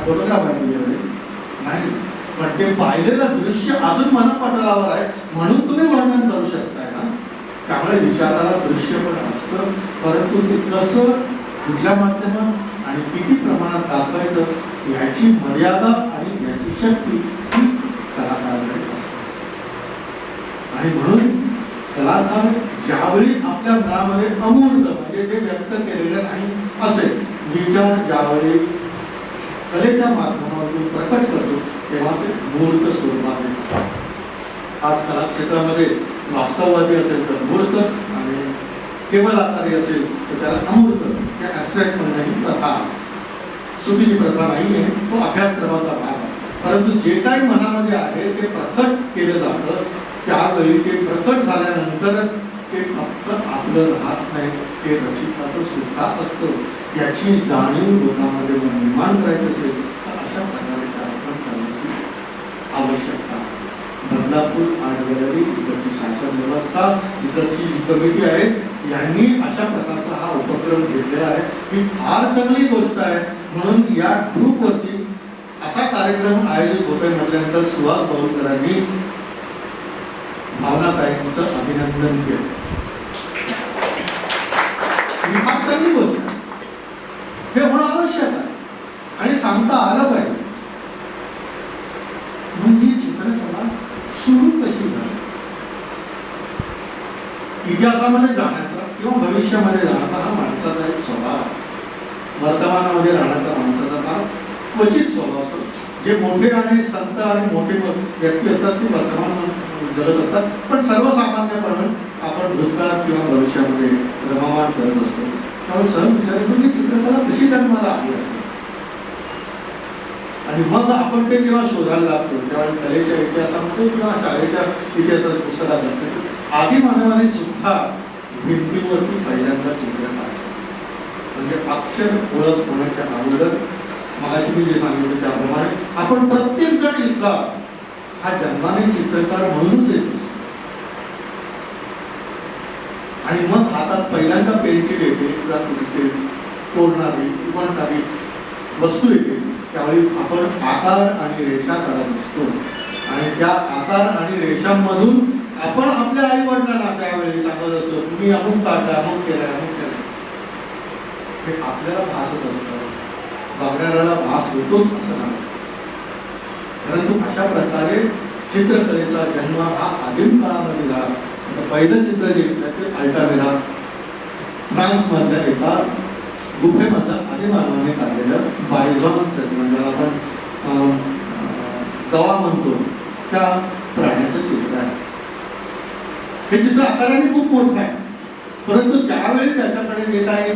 Photograph आहे तुझ्याकडे नाही, पण ते पाहिलेलं दृश्य अजून मनपटलावर आहे म्हणून तुम्ही वर्णन करू शकताय ना. त्यामुळे विचाराला दृश्य पण असतं, परंतु ते कसं, कुठल्या माध्यमात आणि किती प्रमाणात दाखवायचं याची मर्यादा आणि याची शक्ती ही कलाकाराकडे असते. आणि म्हणून कलाकार ज्यावेळी आपल्या मनामध्ये अमूर्त म्हणजे जे व्यक्त केलेलं नाही असे विचार ज्यावेळी कलेच्या माध्यमातून प्रकट करतो तेव्हा ते मूर्त स्वरूपात येतात. आज कला क्षेत्रामध्ये वास्तववादी असेल तर मूर्त आणि केवळ आकारी असेल तर त्याला अमूर्त किंवा ॲब्स्ट्रॅक्ट म्हणण्याची प्रथा, चुकीची प्रथा नाही आहे, तो अभ्यासक्रमाचा भाग आहे. परंतु जे काही मनामध्ये आहे ते प्रकट केलं जातं, त्यावेळी ते प्रकट झाल्यानंतर ते फक्त आपलं राहत नाही, ते रसिकाचं सुद्धा असतं. याची जाणीव लोकांमध्ये निर्माण करायची असेल तर अशा प्रकारे कार्यक्रम करण्याची आवश्यकता. बदलापूर आर्ट गॅलरी, इकडची शासन व्यवस्था, इकडची जी कमिटी आहे यांनी अशा प्रकारचा हा उपक्रम घेतलेला आहे. ही फार चांगली गोष्ट आहे. म्हणून या ग्रुपवरती असा कार्यक्रम आयोजित होतोय म्हटल्यानंतर सुहास बाहुलकरांनी भावनाताईंचं अभिनंदन केलं. ही फार चांगली गोष्ट आहे, हे होणं आवश्यक आहे आणि सांगता आलं पाहिजे. मग ही चित्रकला सुरू कशी झाली? इतिहासामध्ये जाण्याचा किंवा भविष्यामध्ये जाण्याचा हा माणसाचा एक स्वभाव आहे. वर्तमानामध्ये राहण्याचा माणसाचा फार क्वचित स्वभाव असतो. जे मोठे आणि संत आणि मोठे व्यक्ती असतात ते वर्तमान जगत असतात, पण सर्वसामान्यपणे आपण भूतकाळात किंवा भविष्यामध्ये रममान करत असतो. त्यामुळे सहज विचारतो की चित्रकला कशी जन्माला आली असेल. आणि मग आपण ते जेव्हा शोधायला लागतो त्यावेळी कलेच्या इतिहासामध्ये किंवा शाळेच्या इतिहासाच्या पुस्तकात लक्षात आदिमानवाने सुद्धा भिंतीवरती पहिल्यांदा चित्र काढलं. म्हणजे अक्षर ओळख होण्याच्या अगोदर मगाशी मी जे सांगितलं त्याप्रमाणे आपण प्रत्येक जण इथला हा जन्माने चित्रकार म्हणूनच येतो. आणि मग हातात पहिल्यांदा पेन्सिल येते किंवा कुठे कोरणारी उमटणारी वस्तू येते, त्यावेळी आपण आकार आणि रेषा काढत असतो. आणि त्या आकार आणि रेषांमधून आपण आपल्या आई वडिलांना त्यावेळी सांगत असतो तुम्ही अमुक काढला, अमुक केलाय, अमुक केलाय. हे आपल्याला भासत असतं, बघणाऱ्याला भास होतोच असं नाही. परंतु अशा प्रकारे चित्रकलेचा जन्म हा आदिम काळामध्ये झाला. पहिलं चित्र जे घेतलं ते अल्टावेरा फ्रान्समधल्या एका गुफेमधलं आदिमानवाने काढलेलं बायझॉन म्हणजे आपण गवा म्हणतो त्या प्राण्याचं चित्र आहे. हे चित्र आकाराने खूप मोठं आहे, परंतु त्यावेळी त्याच्याकडे जे काही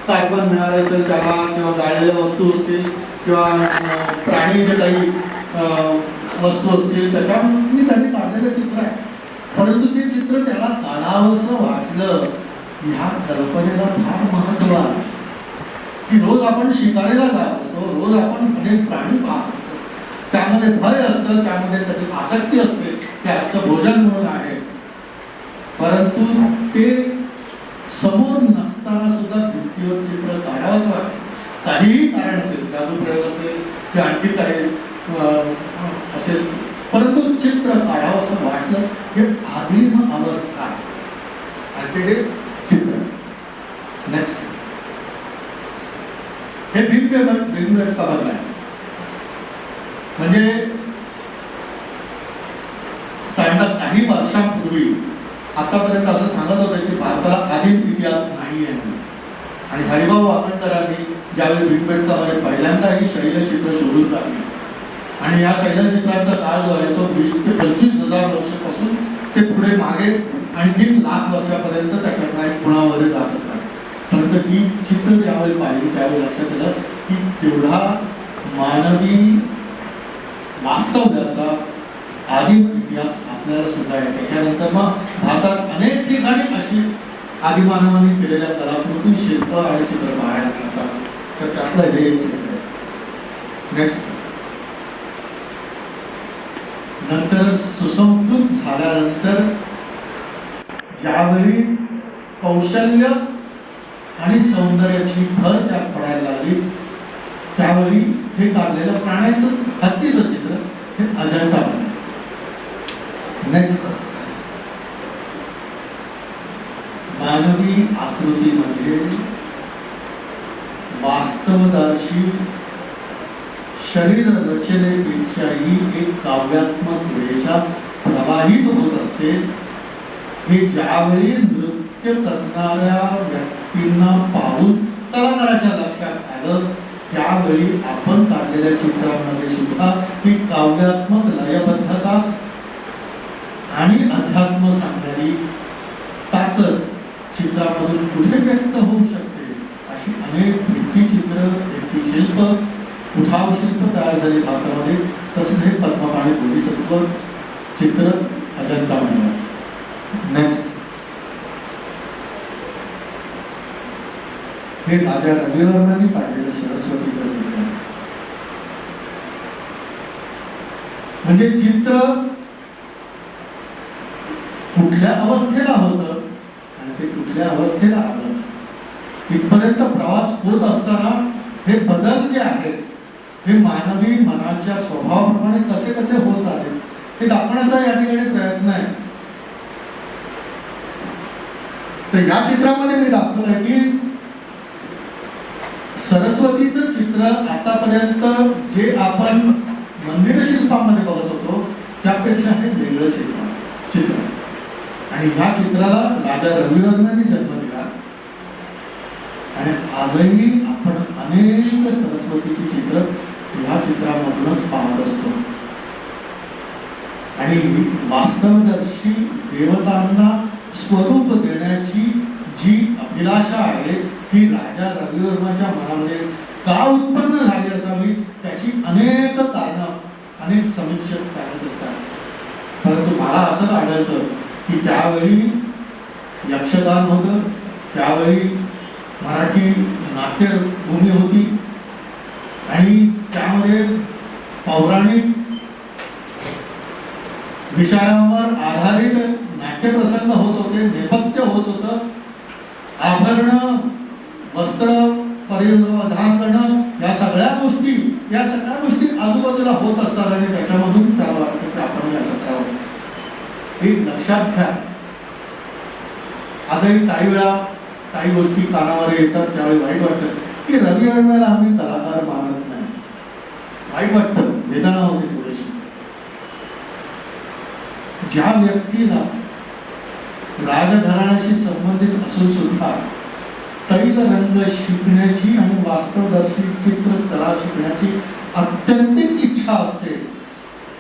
कार्बन मिळालं असेल त्याला किंवा जाळलेल्या वस्तू असतील किंवा प्राणी जे काही वस्तू असतील त्याच्यामध्ये त्यांनी काढलेलं चित्र आहे. परंतु ते चित्र त्याला काढावंसं वाटलं. ह्या कल्पनेला फार महत्व आहे की रोज आपण शिकारीला जात असतो, रोज आपण अनेक प्राणी पाहत असतो, त्यामध्ये भय असतं, त्यामध्ये त्याची आसक्ती असते, त्याचं भोजन म्हणून आहे. परंतु ते समोर नसताना सुद्धा भिंतीवर चित्र काढावंच वाटतं. काहीही कारण असेल, जादूप्रयोग असेल किंवा आणखी काही असेल, परंतु चित्र काढावं असं वाटलं. हे आदिम अवस्था आहे आणि ते चित्र. नेक्स्ट हे बिंबकबद्ध आहे. म्हणजे साधारण काही वर्षांपूर्वी आतापर्यंत असं सांगत होतं की भारताला आदिम इतिहास नाही आहे. आणि हरिभाऊ वाकणकरांनी ज्यावेळी बिंबकमध्ये पहिल्यांदा ही शैलचित्र शोधून काढली आणि या शैलचित्रांचा काळ जो आहे तो 20 ते 25,000 वर्षापासून ते पुढे मागे आणखी लाख वर्षापर्यंत त्याच्या काही खुणामध्ये जात असतात. परंतु ही चित्र ज्यावेळी पाहिली त्यावेळी लक्षात आलं की तेवढा मानवी वास्तव्याचा आदिम इतिहास आपल्याला सुद्धा आहे. त्याच्यानंतर मग भारतात अनेक ठिकाणी अशी आदिमानवाने केलेल्या कलाकृती, शिल्प आणि चित्र पाहायला मिळतात. तर त्यातलं हे एक चित्र आहे. नेक्स्ट नंतर सुसंस्कृत झाल्यानंतर ज्यावेळी कौशल्य आणि सौंदर्याची भर त्यात पडायला लागली त्यावेळी हे काढलेलं प्राण्याचंच हत्तीचं चित्र हे अजंठामध्ये. नेक्स्ट, मानवी आकृतीमध्ये वास्तवदर्शी शरीर रचनेपेक्षाही एक काव्यात्मक रेषा प्रवाहित होत असते. हे ज्यावेळी नृत्य करणाऱ्या व्यक्तींना पाहून कलाकाराच्या लक्षात आलं, त्यावेळी आपण काढलेल्या चित्रांमध्ये सुद्धा ही काव्यात्मक लयबद्धता आणि अध्यात्म सांगणारी ताकद चित्रामधून कुठे व्यक्त होऊ शकते. अशी अनेक भित्तिचित्र, भित्तिशिल्प, उठाव शिल्प तयार झाले भारतामध्ये. तसेच हे पद्मपाणी बोधिसत्व चित्र अजंठामध्ये. नेक्स्ट, हे राजा रविवर्मांनी काढलेलं सरस्वतीचं चित्र. म्हणजे चित्र कुठल्या अवस्थेला होतं आणि ते कुठल्या अवस्थेला आलं, इथपर्यंत प्रवास होत असताना हे बदल जे आहेत हे मानवी मनाच्या स्वभावाप्रमाणे कसे कसे होत आले हे दाखवण्याचा या ठिकाणी प्रयत्न आहे. तर या चित्रामध्ये मी दाखवलंय की सरस्वतीचं चित्र आतापर्यंत जे आपण मंदिर शिल्पामध्ये बघत होतो त्यापेक्षा हे वेगळं चित्र. आणि ह्या चित्राला राजा रविवर्मांनी जन्म दिला. आणि आजही आपण अनेक सरस्वतीची चित्र ह्या चित्रामधूनच पाहत असतो. आणि वास्तवदर्शी देवतांना स्वरूप देण्याची जी अभिलाषा आहे ती राजा रविवर्माच्या मनामध्ये का उत्पन्न झाली असावी त्याची अनेक कारणं अनेक समीक्षक सांगत असतात. परंतु मला असं आढळतं की त्यावेळी यक्षगान होतं, त्यावेळी मराठी नाट्यभूमी होती आणि त्यामध्ये पौराणिक विषयांवर आधारित नाट्यप्रसंग होत होते, नेपथ्य होत होतं. आभरण, वस्त्र परिधान करणं या सगळ्या गोष्टी आजूबाजूला होत असतात आणि त्याच्यामधून त्याला वाटतं की आपण असं करावं. हे लक्षात घ्या. आजही काही वेळा काही गोष्टी कानावर येतात त्यावेळी वाईट वाटतं की रविवर्माला आम्ही कलाकार मानत नाही. वाईट वाटतं, वेदना होते थोडीशी. ज्या व्यक्तीला राजघराण्याशी संबंधित असून सुद्धा तैल रंग शिकण्याची आणि वास्तवदर्शी चित्रकला शिकण्याची अत्यंतिक इच्छा असते,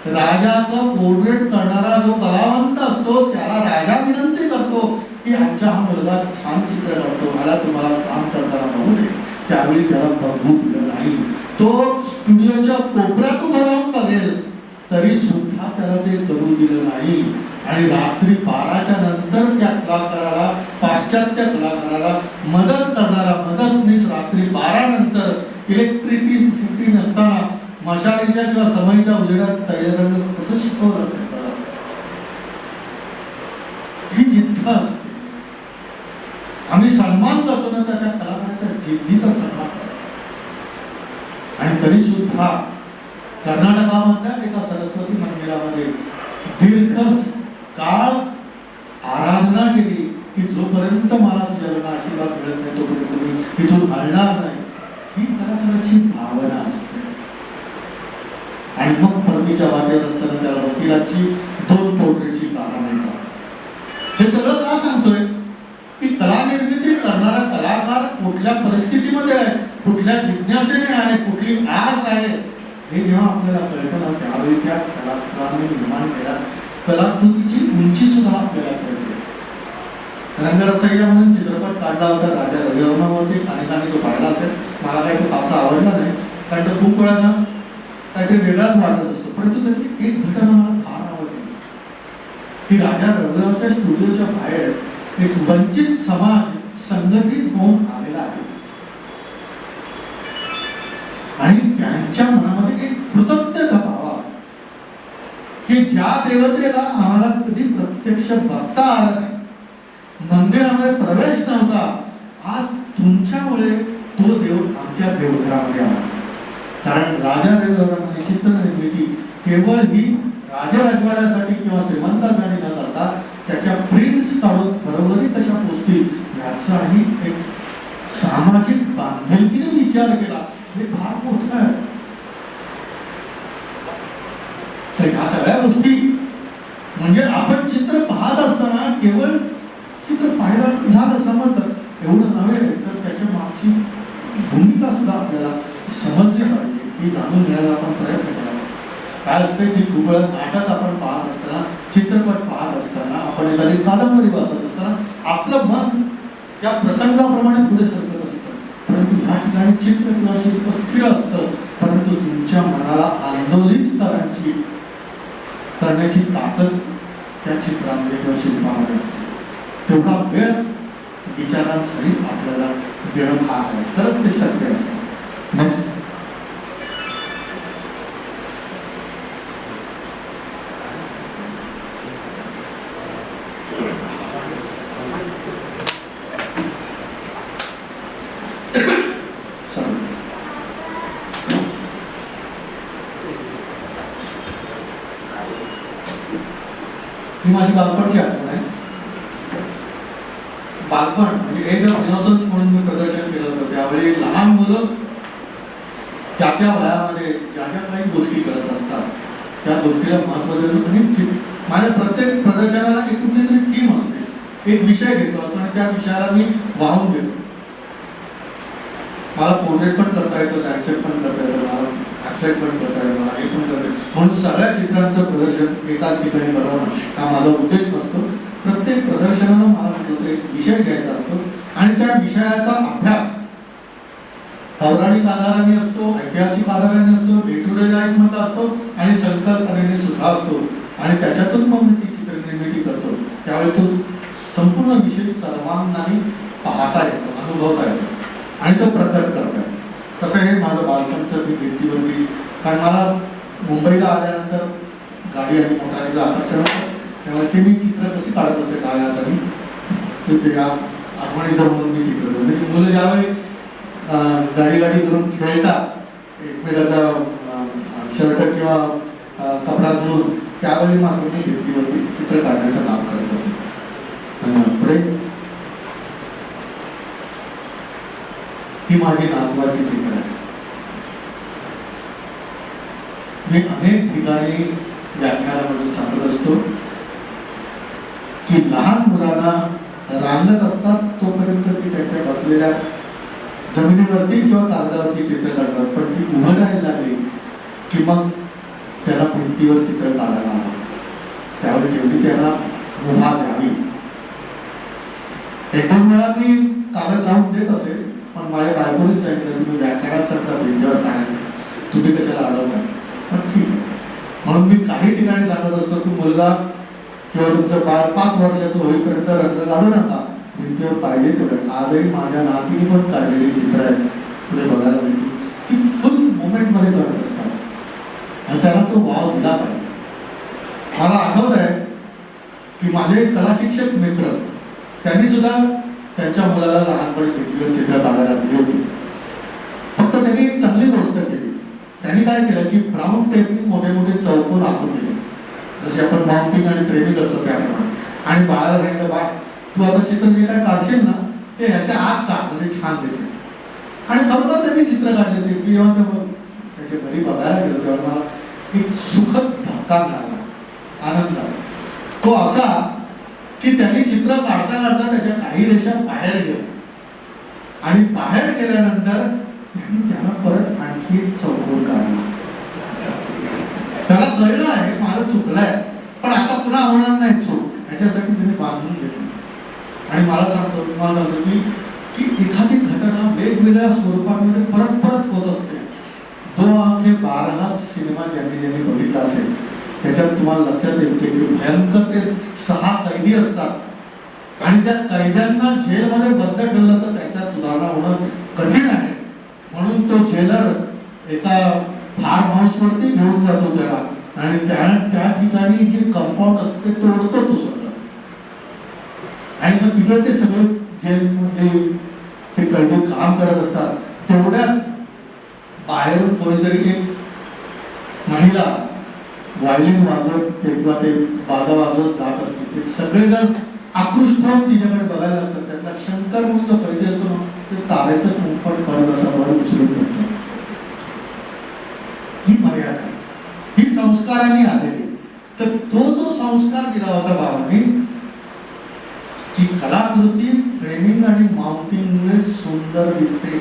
राजाचं पोर्ट्रेट करणारा जो कलावंत असतो त्याला राजा विनंती करतो की आमचा हा मुलगा छान चित्र काढतो, मला तुम्हाला काम करताना बघू दे. त्यावेळी त्याला बघू दिलं नाही. तो स्टुडिओच्या कोपऱ्यात उभं राहून बघेल तरी सुद्धा त्याला ते करू दिलं नाही. आणि रात्री 12च्या नंतर त्या कलाकाराला, पाश्चात्य कलाकाराला मदत करणारा मदतनीस रात्री 12 नंतर इलेक्ट्रिसिटी नसताना मशालीच्या किंवा समयीच्या उजेडात तैलरंग कसं शिकवलं असेल बघा. ही जिद्द असते. आम्ही सन्मान करतो ना त्या कलाकाराच्या जिद्दीचा सन्मान करतो. आणि तरी सुद्धा कर्नाटकामधल्या एका सरस्वती मंदिरामध्ये दीर्घ काळ आराधना केली की जोपर्यंत मला तुझ्याकडून आशीर्वाद मिळत नाही तोपर्यंत मी इथून हलणार नाही. ही कलाकाराची भावना असते. आणि मग परतीच्या वाटेत असताना त्याला वकिलाची 2 पोर्ट्रेटची काढा मिळतात. हे सगळं का सांगतोय की कलानिर्मिती करणारा कलाकार कुठल्या परिस्थितीमध्ये आहे, कुठल्या जिज्ञासेने आहे, कुठली आस आहे हे जेव्हा आपल्याला कळतं ना त्यावेळी त्या कलाकाराने निर्माण केल्या कलाकृतीची उंची सुद्धा आपल्याला कळते. रंगरसैया म्हणून चित्रपट काढला होता राजा रविवर्मावरती. अनेकांनी तो पाहिला असेल. मला काही तो फारसा आवडला नाही कारण तो खूप वेळा ना काहीतरी वेगळाच वाटत असतो. परंतु त्यातली एक घटना मला फार आवडली की राजा रविवर्माच्या स्टुडिओच्या बाहेर एक वंचित समाज संघटित होऊन आलेला आहे आणि त्यांच्या मनामध्ये एक कृतज्ञता भावा की ज्या देवतेला आम्हाला कधी प्रत्यक्ष बघता आला नाही, मंदिरामध्ये प्रवेश नव्हता, आज तुमच्यामुळे तो देव आमच्या देवघरामध्ये आला. राजा रविवर्माने चित्र निर्मिती केवळ ही राजवाड्यासाठी किंवा श्रीमंतासाठी न करता त्याच्या प्रिंट्स काढून बरोबरी कशा पोचतील याचाही एक सामाजिक बांधिलकीने विचार केला, हे फार मोठं आहे. तर ह्या सगळ्या गोष्टी म्हणजे आपण चित्र पाहत असताना केवळ चित्र पाहायला झालं समजलं एवढं नव्हे, तर त्याच्या मागची भूमिका सुद्धा आपल्याला समजली पाहिजे, ती जाणून घेण्याचा आपण प्रयत्न केला. काय असते की खूप वेळा नाटक आपण पाहत असताना, चित्रपट पाहत असताना, आपण एखादी कादंबरी वाचत असताना आपलं मन त्या प्रसंगाप्रमाणे पुढे सरकत असतं, परंतु या ठिकाणी चित्र किंवा शिल्प स्थिर असतं, परंतु तुमच्या मनाला आंदोलित करण्याची ताकद त्या चित्रामध्ये किंवा शिल्पामध्ये असते. तेवढा वेळ विचारांसहित आपल्याला देणं भाग आहे, तरच ते शक्य असतं. नेक्स्ट ही माझी बालपणची आठवण आहे. बालपण म्हणजे एज ऑफ इनोसन्स म्हणून मी प्रदर्शन केलं होतं. त्यावेळी लहान मुलं त्या वयामध्ये ज्या ज्या काही गोष्टी करत असतात त्या गोष्टीला महत्त्व देणं आणि माझ्या प्रत्येक प्रदर्शनाला एक कुठली तरी थीम असते, एक विषय घेतो असतो आणि त्या विषयाला मी वाहून घेतो. मला पोर्ट्रेट पण करता येतं, लँडस्केप पण करता येतं, मला ॲब्स्ट्रॅक्ट पण करता येतं, मला हे पण करता येतं. म्हणून सगळ्या चित्रांचं प्रदर्शन एकाच ठिकाणी बनवणं हा माझा उद्देश नसतो. प्रत्येक प्रदर्शनाला मला म्हटलं एक विषय घ्यायचा असतो आणि त्या विषयाचा अभ्यास पौराणिक आधाराने असतो, ऐतिहासिक आधाराने असतो, डे टू डे लाईफ मध्ये असतो आणि संकल्पनेने सुद्धा असतो आणि त्याच्यातून मग मी ती चित्र निर्मिती करतो. त्यावेळी तो संपूर्ण विषय सर्वांनाही पाहता येतो, अनुभवता येतो आणि तो प्रकट करता येतो. तसं हे माझं बालपणचं मी भिंतीवरती, कारण मला मुंबईला आल्यानंतर गाडी आणि मोटारीचं आकर्षण होतं, त्यामुळे ते मी चित्र कशी काढत असे डाव्या हाताने ते या आठवणीचं म्हणून मी चित्र करतो. म्हणजे मुलं ज्यावेळी गाडी करून खेळतात एकमेकाचा शर्ट किंवा कपडा धुवून, त्यावेळी मात्र मी भिंतीवरती चित्र काढण्याचं काम करत असे. पुढे ही माझी नातवाची चित्र आहे. मी अनेक ठिकाणी व्याख्यानामधून सांगत असतो की लहान मुलांना रांगत असतात तोपर्यंत ती त्यांच्या बसलेल्या जमिनीवरती किंवा कागदावरती चित्र काढतात, पण ती उभं राहायला लागली की मग त्याला भिंतीवर चित्र काढायला आवडतं. त्यावेळी तेवढी त्यांना मुभा द्यावी. एक दोन वेळा मी कागद लावून देत असेल, पण माझ्या बायकोनेच सांगितलं तुम्ही व्याख्यानात सांगता भिंतीवर काढायला, तुम्ही कशाला अडवता. पण ठीक आहे, म्हणून मी काही ठिकाणी सांगत असतो की मुलगा किंवा तुमचं बाळ 5 वर्षाचं होईपर्यंत रंग काढू नका, भिंतीवर पाहिजे तेवढं. आजही माझ्या नातीने पण काढलेली चित्र आहेत पुढे बघायला मिळते, ती फुल मुवमेंटमध्ये करत असतात आणि त्याला तो वाव दिला पाहिजे. मला आठवत आहे की माझे कला शिक्षक मित्र त्यांनी सुद्धा त्यांच्या मुलाला लहानपणी भिंतीवर चित्र काढायला दिली होती. फक्त त्यांनी एक चांगली गोष्ट केली. त्यांनी काय केलं की ब्राऊन टेपनी मोठे मोठे चौकोन आखून दिले, जसे आपण माउंटिंग आणि फ्रेमिंग असतो त्याप्रमाणे, आणि बाळाला सांगितलं बा तू आता चित्र जे काय काढशील ना ते ह्याच्या आत काढ म्हणजे छान दिसेल. आणि खरोखर त्यांनी चित्र काढले होते. मी जेव्हा त्याच्या घरी बघायला गेलो तेव्हा मला एक सुखद धक्का मिळाला, आनंदाचा. तो असा की त्यांनी चित्र काढता काढता त्याच्या काही रेषा बाहेर गेल्या आणि बाहेर गेल्यानंतर त्यांनी त्याला परत आणखी एक चौकोन काढला. त्याला कळलं आहे माझं चुकलंय, पण आता पुन्हा होणार नाही चूक, याच्यासाठी त्यांनी बांधून घेतलं. आणि मला सांगतो की एखादी घटना वेगवेगळ्या स्वरूपामध्ये परत परत होत असते. 2 आंखें 12 सिनेमा ज्यांनी बघितला असेल त्याच्यात तुम्हाला लक्षात येते की भयंकर ते 6 कैदी असतात आणि त्या कैद्यांना जेलमध्ये बंद ठेवलं तर त्याच्यात सुधारणा होणं कठीण आहे. म्हणून तो जेलर एका फार्म हाऊस वरती घेऊन जातो त्याला आणि त्या ठिकाणी जे कंपाऊंड असते तोडतो तो सगळं, आणि मग तिकडे ते सगळे जेलमध्ये ते कैदी काम करत असतात. तेवढ्यात बाहेरून कोणीतरी एक महिला व्हायलिन वाजवत किंवा ते बाजा वाजवत जात असते, ते सगळेजण आकृष्ट होऊन तिच्याकडे बघायला लागतात. त्यातला शंकर म्हणून जो कैदी असतो ना, ते तारेचं कुंपण परत असा वर उचलून ठेवतो. ही मर्यादा आहे, ही संस्कारांनी आलेली. तर तो जो संस्कार दिला होता बाबांनी, की कलाकृती फ्रेमिंग आणि माउंटिंगमुळे सुंदर दिसते,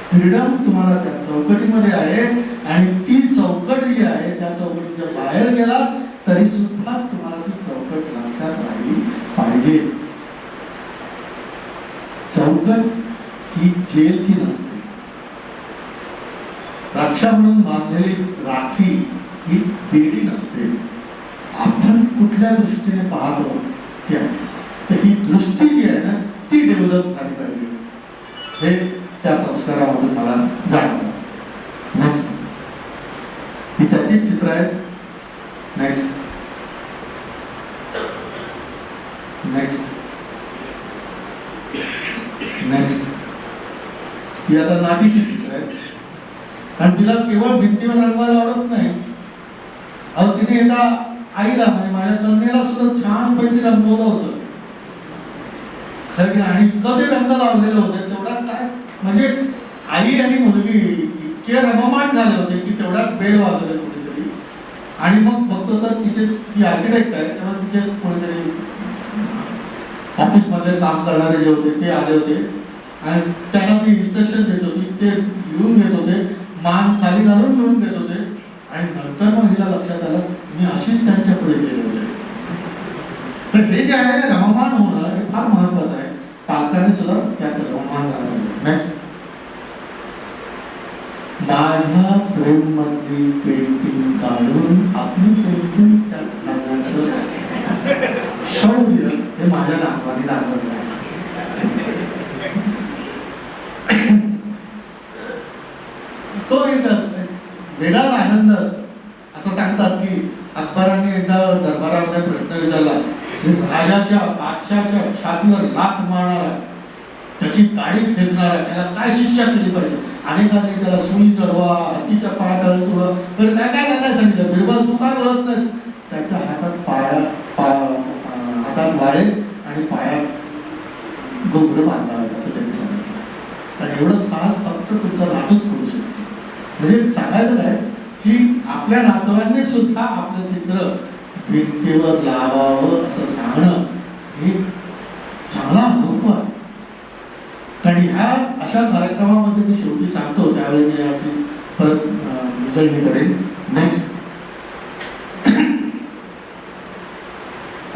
फ्रीडम तुम्हाला त्या चौकटीमध्ये आहे, आणि ती चौकट जी आहे त्या चौकटीच्या बाहेर गेलात तरी सुद्धा तुम्हाला ती चौकट लक्षात राहिली पाहिजे. चौकट ही जेलची नसते. रक्षा म्हणून बांधलेली राखी ही बेडी नसते. आपण कुठल्या दृष्टीने पाहतो त्या, तर ही दृष्टी जी आहे ना ती डेव्हलप झाली पाहिजे, हे त्या संस्कारामधून मला जाणवलं. नेक्स्ट, ही त्याचीच चित्र आहेत. नेक्स्ट नेक्स्ट नेक्स्ट ही आता नातीची चित्र आहे. आणि तिला केवळ भिंतीवर रंगवायला आवडत नाही. अहो, तिने एकदा आईला म्हणजे माझ्या कन्येला सुद्धा छान पैकी रंगवलं होतं खरं की. आणि इतकं ते रंग लावलेले होते, तेवढ्यात काय म्हणजे आई आणि मुलगी इतके रममाण झाले होते की तेवढ्यात बेल वाजवले कुठेतरी. आणि मग बघतो तर तिचे, ती आर्किटेक्ट आहे, तेव्हा तिचेच कोणीतरी ऑफिसमध्ये काम करणारे जे होते ते आले होते आणि त्यांना ती इन्स्ट्रक्शन देत होती. ते लिहून घेत होते, मान खाली घालून लिहून घेत होते. आणि नंतर मग हिला लक्षात आलं, मी अशीच त्यांच्या पुढे गेले होते. तर हे जे आहे रममाण होणं हे फार महत्वाचं आहे. पालकांनी सुद्धा त्यात रममाण झालं. नेक्स्ट, माझ्या फ्रेम मधली पेंटिंग काढून आपली पेंटिंग त्यात घालण्याचं शौर्य हे माझ्या नातवाने दाखवलं. तो एक वेगळाच आनंद असतो. असं सांगतात की अकबराने एकदा दरबारामध्ये प्रश्न विचारला, राजाच्या बादशाच्या छातीवर लाथ मारणारा, त्याची दाढी खेचणारा, त्याला काय शिक्षा केली पाहिजे. अनेकांनी त्याला सुई चढवा, हातीच्या पायात तुडवा, तर काय काय काय सांगितलं. बिरबल, तू काय बोलत नाहीस. त्याच्या हातात वाळे आणि पायात गोगरं बांधावेत असं त्यांनी सांगितलं. कारण एवढं साहस फक्त तुमचा नातूच करू शकतो. म्हणजे सांगायचं काय की आपल्या नातवांनी सुद्धा आपलं चित्र भिंतीवर लावावं असं सांगणं हे चांगला अनुभव आहे. आणि ह्या अशा कार्यक्रमामध्ये मी शेवटी सांगतो, त्यावेळी मी याची परत उजळणी करेन. नेक्स्ट,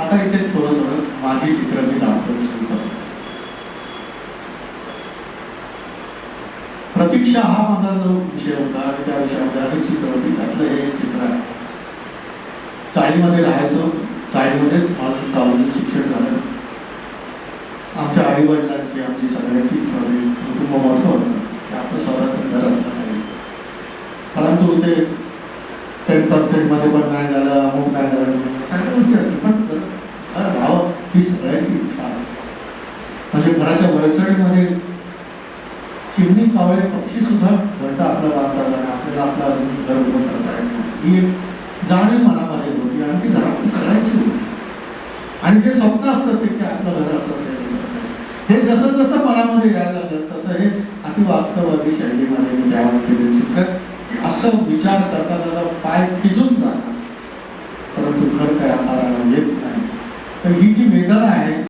आता इथे थोडं थोडं माझी चित्र मी दाखवत सुरू करतो. प्रतीक्षा हा माझा जो विषय होता आणि त्या विषयामध्ये अनेक चित्र होती. त्यातलं हे एक चित्र आहे. चाळीमध्ये राहायचो, चाळीमध्येच माझं कॉलेजचं शिक्षण झालं. आमच्या आई वडिलांची, आमची सगळ्यांची इच्छा होती, कुटुंब मोठं होतं की आपलं स्वतःचं घर असलं पाहिजे. परंतु ते 10% मध्ये पण नाही झालं, अमुक नाही झालं, सगळ्या गोष्टी असतात. पण घर राहावं ही सगळ्यांची इच्छा असते. म्हणजे घराच्या वरचढीमध्ये चिमणी, कावळे, पक्षी सुद्धा घरटा आपला बांधतात आणि आपल्याला आपलं अजून घर उभं करता येत नाही, ही एक जाणीव मनामध्ये होती आणि ती घरातली सगळ्यांची होती. आणि जे स्वप्न असतं ते की आपलं घर असं असेल, असं असेल, हे जसं जसं मनामध्ये यायला लागलं तसं हे अतिवास्तववादी शैलीमध्ये मी त्यावर केलेलं चित्र की असं विचार करता त्याला पाय खिजून जाणार, परंतु घर काय आकाराला येत नाही. तर ही जी वेदना आहे